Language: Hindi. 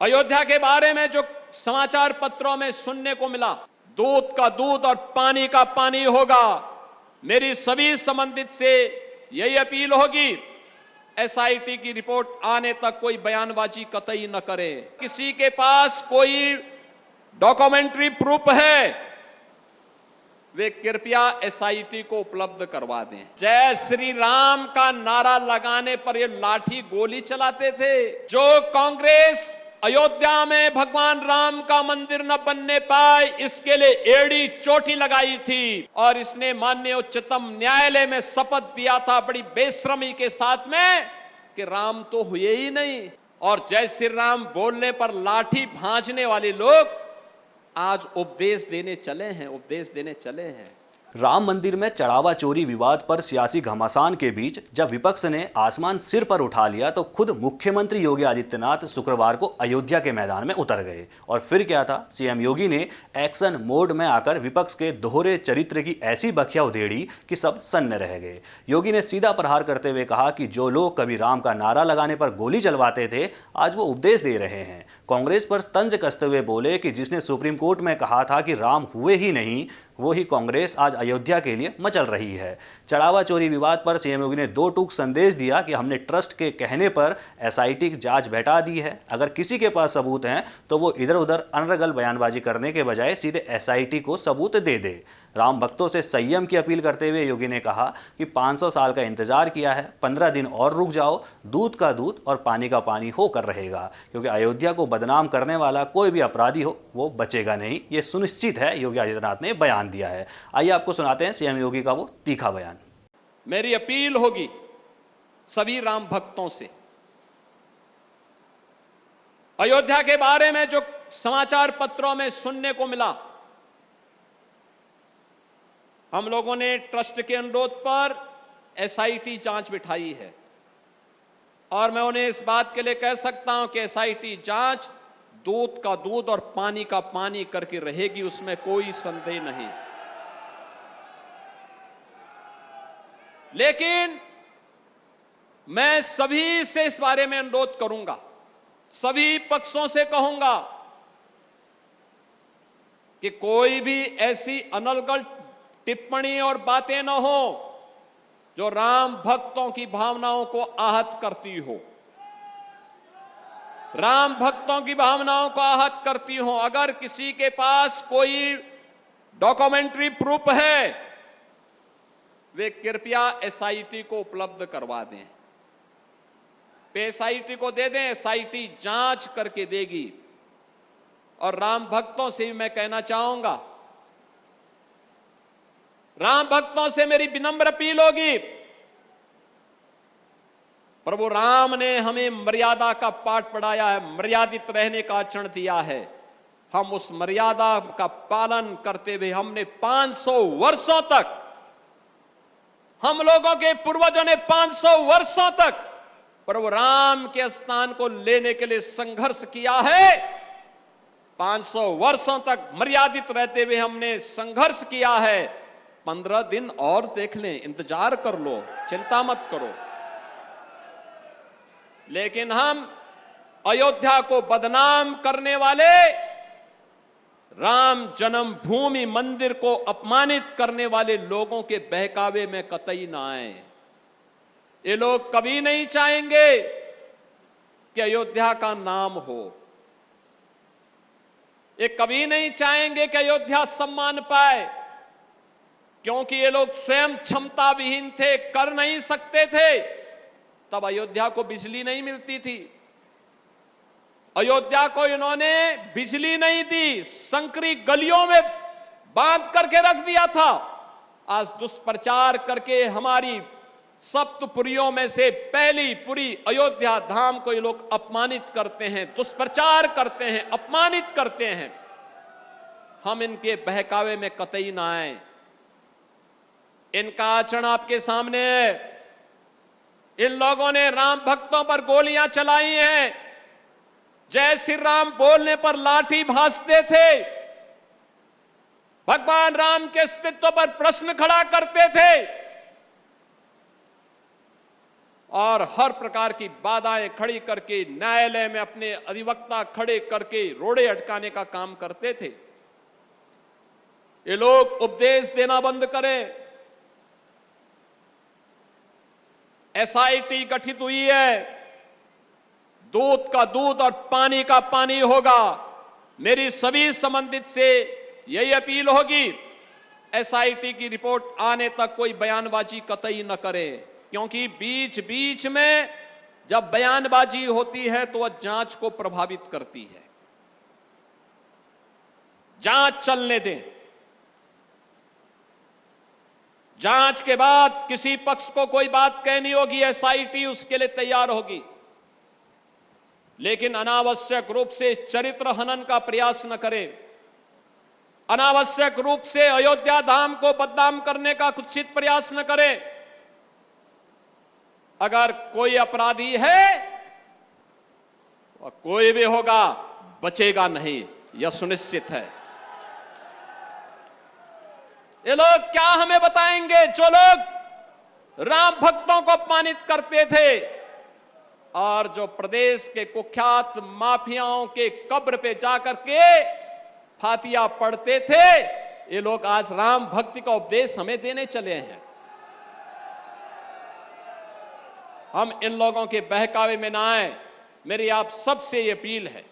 अयोध्या के बारे में जो समाचार पत्रों में सुनने को मिला, दूध का दूध और पानी का पानी होगा। मेरी सभी संबंधित से यही अपील होगी, एसआईटी की रिपोर्ट आने तक कोई बयानबाजी कतई न करें। किसी के पास कोई डॉक्यूमेंट्री प्रूफ है, वे कृपया एसआईटी को उपलब्ध करवा दें। जय श्री राम का नारा लगाने पर ये लाठी गोली चलाते थे। जो कांग्रेस अयोध्या में भगवान राम का मंदिर न बनने पाए, इसके लिए एड़ी चोटी लगाई थी और इसने माननीय उच्चतम न्यायालय में शपथ दिया था बड़ी बेशर्मी के साथ में कि राम तो हुए ही नहीं। और जय श्री राम बोलने पर लाठी भांजने वाले लोग आज उपदेश देने चले हैं। राम मंदिर में चढ़ावा चोरी विवाद पर सियासी घमासान के बीच जब विपक्ष ने आसमान सिर पर उठा लिया तो खुद मुख्यमंत्री योगी आदित्यनाथ शुक्रवार को अयोध्या के मैदान में उतर गए। और फिर क्या था, सीएम योगी ने एक्शन मोड में आकर विपक्ष के दोहरे चरित्र की ऐसी बखिया उधेड़ी कि सब सन्न रह गए। योगी ने सीधा प्रहार करते हुए कहा कि जो लोग कभी राम का नारा लगाने पर गोली चलवाते थे, आज वो उपदेश दे रहे हैं। कांग्रेस पर तंज कसते हुए बोले कि जिसने सुप्रीम कोर्ट में कहा था कि राम हुए ही नहीं, वो ही कांग्रेस आज अयोध्या के लिए मचल रही है। चढ़ावा चोरी विवाद पर सीएम योगी ने दो टूक संदेश दिया कि हमने ट्रस्ट के कहने पर एसआईटी की जांच बैठा दी है। अगर किसी के पास सबूत हैं तो वो इधर उधर अनर्गल बयानबाजी करने के बजाय सीधे एसआईटी को सबूत दे दे। राम भक्तों से संयम की अपील करते हुए योगी ने कहा कि 500 साल का इंतजार किया है, 15 दिन और रुक जाओ, दूध का दूध और पानी का पानी होकर रहेगा, क्योंकि अयोध्या को बदनाम करने वाला कोई भी अपराधी हो वो बचेगा नहीं, ये सुनिश्चित है, योगी आदित्यनाथ ने बयान दिया है। आइए आपको सुनाते हैं सीएम योगी का वो तीखा बयान। मेरी अपील होगी सभी राम भक्तों से, अयोध्या के बारे में जो समाचार पत्रों में सुनने को मिला, हम लोगों ने ट्रस्ट के अनुरोध पर एसआईटी जांच बिठाई है और मैं उन्हें इस बात के लिए कह सकता हूं कि एसआईटी जांच दूध का दूध और पानी का पानी करके रहेगी, उसमें कोई संदेह नहीं। लेकिन मैं सभी से इस बारे में अनुरोध करूंगा, सभी पक्षों से कहूंगा कि कोई भी ऐसी अनर्गल टिप्पणी और बातें न हो जो राम भक्तों की भावनाओं को आहत करती हो, राम भक्तों की भावनाओं को आहत करती हो। अगर किसी के पास कोई डॉक्यूमेंट्री प्रूफ है, वे कृपया एसआईटी को उपलब्ध करवा दें। एसआईटी को दे दें, एसआईटी जांच करके देगी। और राम भक्तों से भी मैं कहना चाहूंगा, राम भक्तों से मेरी विनम्र अपील होगी, प्रभु राम ने हमें मर्यादा का पाठ पढ़ाया है, मर्यादित रहने का आचरण दिया है। हम उस मर्यादा का पालन करते हुए हमने 500 वर्षों तक, हम लोगों के पूर्वजों ने 500 वर्षों तक प्रभु राम के स्थान को लेने के लिए संघर्ष किया है। 500 वर्षों तक मर्यादित रहते हुए हमने संघर्ष किया है। 15 दिन और देख लें, इंतजार कर लो, चिंता मत करो। लेकिन हम अयोध्या को बदनाम करने वाले, राम जन्मभूमि मंदिर को अपमानित करने वाले लोगों के बहकावे में कतई ना आए। ये लोग कभी नहीं चाहेंगे कि अयोध्या का नाम हो, ये कभी नहीं चाहेंगे कि अयोध्या सम्मान पाए, क्योंकि ये लोग स्वयं क्षमता विहीन थे, कर नहीं सकते थे। तब अयोध्या को बिजली नहीं मिलती थी, अयोध्या को इन्होंने बिजली नहीं दी, संकरी गलियों में बांध करके रख दिया था। आज दुष्प्रचार करके हमारी सप्तपुरियों में से पहली पुरी अयोध्या धाम को ये लोग अपमानित करते हैं, दुष्प्रचार करते हैं, अपमानित करते हैं। हम इनके बहकावे में कतई ना आए। इनका आचरण आपके सामने है। इन लोगों ने राम भक्तों पर गोलियां चलाई हैं, जय श्री राम बोलने पर लाठी भांजते थे, भगवान राम के अस्तित्व पर प्रश्न खड़ा करते थे। और हर प्रकार की बाधाएं खड़ी करके न्यायालय में अपने अधिवक्ता खड़े करके रोड़े अटकाने का काम करते थे। ये लोग उपदेश देना बंद करें। एसआईटी गठित हुई है, दूध का दूध और पानी का पानी होगा। मेरी सभी संबंधित से यही अपील होगी, एसआईटी की रिपोर्ट आने तक कोई बयानबाजी कतई न करें, क्योंकि बीच बीच में जब बयानबाजी होती है तो वह जांच को प्रभावित करती है। जांच चलने दें। जांच के बाद किसी पक्ष को कोई बात कहनी होगी, एसआईटी उसके लिए तैयार होगी, लेकिन अनावश्यक रूप से चरित्र हनन का प्रयास न करें। अनावश्यक रूप से अयोध्या धाम को बदनाम करने का कुत्सित प्रयास न करें। अगर कोई अपराधी है, वह कोई भी होगा, बचेगा नहीं, यह सुनिश्चित है। ये लोग क्या हमें बताएंगे, जो लोग राम भक्तों को अपमानित करते थे और जो प्रदेश के कुख्यात माफियाओं के कब्र पे जाकर के फातिया पढ़ते थे, ये लोग आज राम भक्ति का उपदेश हमें देने चले हैं। हम इन लोगों के बहकावे में ना आए। मेरी आप सबसे ये अपील है,